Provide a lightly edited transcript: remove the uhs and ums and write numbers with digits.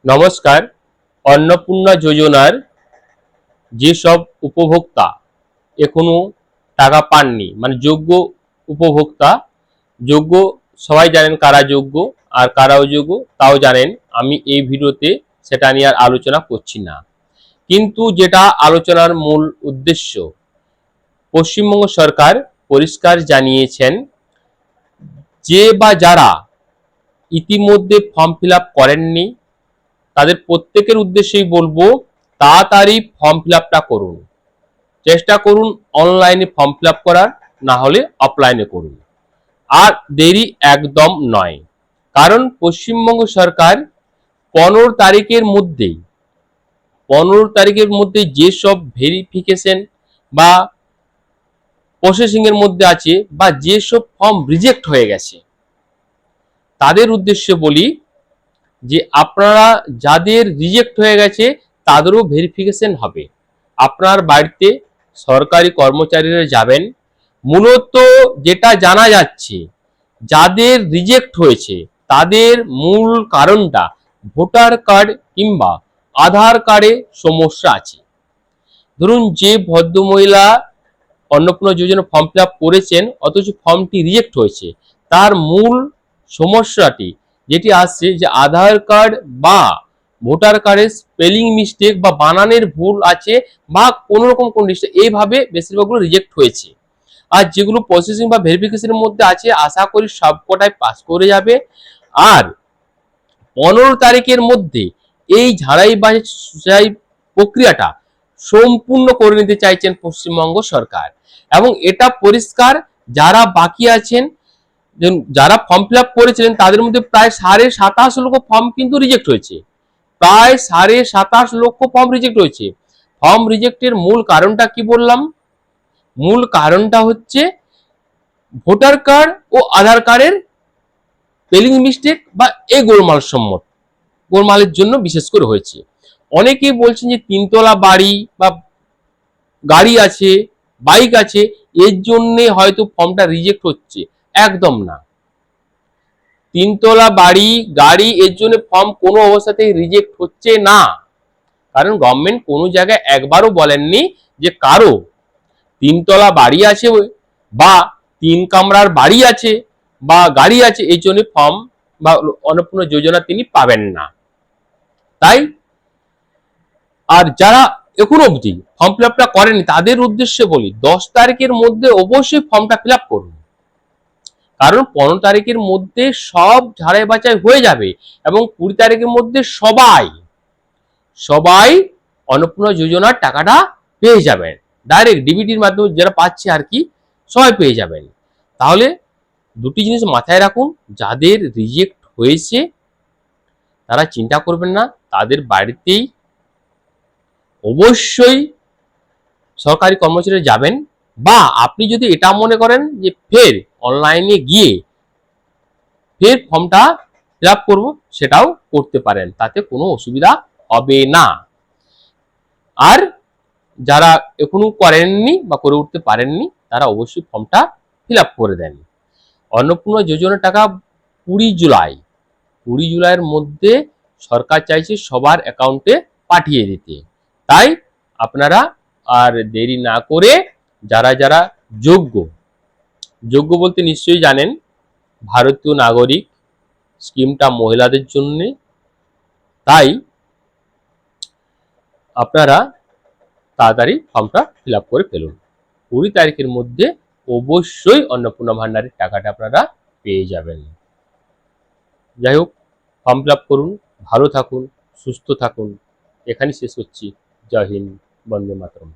নমস্কার। অন্নপূর্ণা যোজনার যেসব উপভোক্তা এখনো টাকা পাননি, মানে যোগ্য উপভোক্তা, যোগ্য সবাই জানেন কারা যোগ্য আর কারা অযোগ্য তাও জানেন। আমি এই ভিডিওতে সেটা নিয়ে আর আলোচনা করছি না, কিন্তু যেটা আলোচনার মূল উদ্দেশ্য, পশ্চিমবঙ্গ সরকার পরিষ্কার জানিয়েছেন যে বা যারা ইতিমধ্যে ফর্ম ফিল আপ করেননি তাদের প্রত্যেকের উদ্দেশ্যেই বলবো, তাড়াতাড়ি ফর্ম ফিল আপটা করুন। চেষ্টা করুন অনলাইনে ফর্ম ফিল আপ করার, না হলে অফলাইনে করুন। আর দেরি একদম নয়, কারণ পশ্চিমবঙ্গ সরকার 15 তারিখের মধ্যে যেসব ভেরিফিকেশন বা প্রসেসিং এর মধ্যে আছে বা যেসব ফর্ম রিজেক্ট হয়ে গেছে তাদের উদ্দেশ্যে বলি যে আপনারা যাদের রিজেক্ট হয়ে গেছে তাদেরও ভেরিফিকেশন হবে। আপনার বাড়িতে সরকারি কর্মচারীরা যাবেন। মূলত যেটা জানা যাচ্ছে, যাদের রিজেক্ট হয়েছে তাদের মূল কারণটা ভোটার কার্ড কিংবা আধার কার্ডে সমস্যা আছে। ধরুন, যে ভদ্রমহিলা অন্নপূর্ণা যোজনা ফর্ম ফিল আপ করেছেন অথচ ফর্মটি রিজেক্ট হয়েছে, তার মূল সমস্যাটি যেটি আসছে যে আধার কার্ড বা ভোটার কার্ডের স্পেলিং মিস্টেক বা বানানের ভুল আছে বা কোনো রকম কন্ডিশন, এইভাবে বেশিরভাগগুলো রিজেক্ট হয়েছে। আর যেগুলো প্রসেসিং বা ভেরিফিকেশনের মধ্যে আছে আশা করি সবকটাই পাস করে যাবে। আর 15 তারিখের মধ্যে এই ঝাড়াই বাছাই প্রক্রিয়াটা সম্পূর্ণ করে নিতে চাইছেন পশ্চিমবঙ্গ সরকার। এবং এটা পরিষ্কার, যারা বাকি আছেন, যারা ফর্ম ফিল আপ করেছিলেন তাদের মধ্যে প্রায় 27.5 লক্ষ ফর্ম কিন্তু রিজেক্ট হয়েছে। প্রায় 27.5 লক্ষ ফর্ম রিজেক্ট হয়েছে। ফর্ম রিজেক্টের মূল কারণটা কি বললাম? মূল কারণটা হচ্ছে ভোটার কার্ড ও আধার কার্ডের স্পেলিং মিস্টেক বা এই গোলমালের জন্য বিশেষ করে হয়েছে। অনেকেই বলছেন যে 3 তলা বাড়ি বা গাড়ি আছে, বাইক আছে, এর জন্য হয়তো ফর্মটা রিজেক্ট হচ্ছে। একদম না। 3 তলা বাড়ি, গাড়ি এর জন্য ফর্ম কোনো অবস্থাতেই রিজেক্ট হচ্ছে না। কারণ গভর্নমেন্ট কোনো জায়গায় একবারও বলেননি যে কারো 3 তলা বাড়ি আছে বা 3 কামরার বাড়ি আছে বা গাড়ি আছে এই জন্য ফর্ম বা অন্নপূর্ণা যোজনা তিনি পাবেন না। তাই আর যারা এখনো অবধি ফর্ম ফিল আপটা করেনি তাদের উদ্দেশ্যে বলি, 10 তারিখের মধ্যে অবশ্যই ফর্মটা ফিল আপ করুন। কারণ 15 তারিখের মধ্যে সব ঝাড়াই বাছাই হয়ে যাবে এবং 20 তারিখের মধ্যে সবাই অন্নপূর্ণা যোজনার টাকাটা পেয়ে যাবেন। ডাইরেক্ট ডিবিটির মাধ্যমে যারা পাচ্ছে আর কি, সবাই পেয়ে যাবেন। তাহলে দুটি জিনিস মাথায় রাখুন, যাদের রিজেক্ট হয়েছে তারা চিন্তা করবেন না, তাদের বাড়িতেই অবশ্যই সরকারি কর্মচারী যাবেন। বা আপনি যদি এটা মনে করেন যে ফের অনলাইনে গিয়ে ফের ফর্মটা ফিল আপ করবো, সেটাও করতে পারেন, তাতে কোনো অসুবিধা হবে না। আর যারা এখনো করেননি বা করে উঠতে পারেননি তারা অবশ্যই ফর্মটা ফিল আপ করে দেন। অন্নপূর্ণা যোজনার টাকা 20 জুলাইয়ের মধ্যে সরকার চাইছে সবার অ্যাকাউন্টে পাঠিয়ে দিতে। তাই আপনারা আর দেরি না করে যারা যারা যোগ্য বলতে নিশ্চয়ই জানেন, ভারতীয় নাগরিক স্কিমটা মহিলাদের জন্য। তাই আপনারা তাড়াতাড়ি ফর্মটা ফিল আপ করে ফেলুন। 20 তারিখের মধ্যে অবশ্যই অন্নপূর্ণা ভান্ডারের টাকাটা আপনারা পেয়ে যাবেন। যাই হোক, ফর্ম ফিল আপ করুন, ভালো থাকুন, সুস্থ থাকুন। এখানেই শেষ করছি। জয় হিন্দ, বন্দে মাতরম।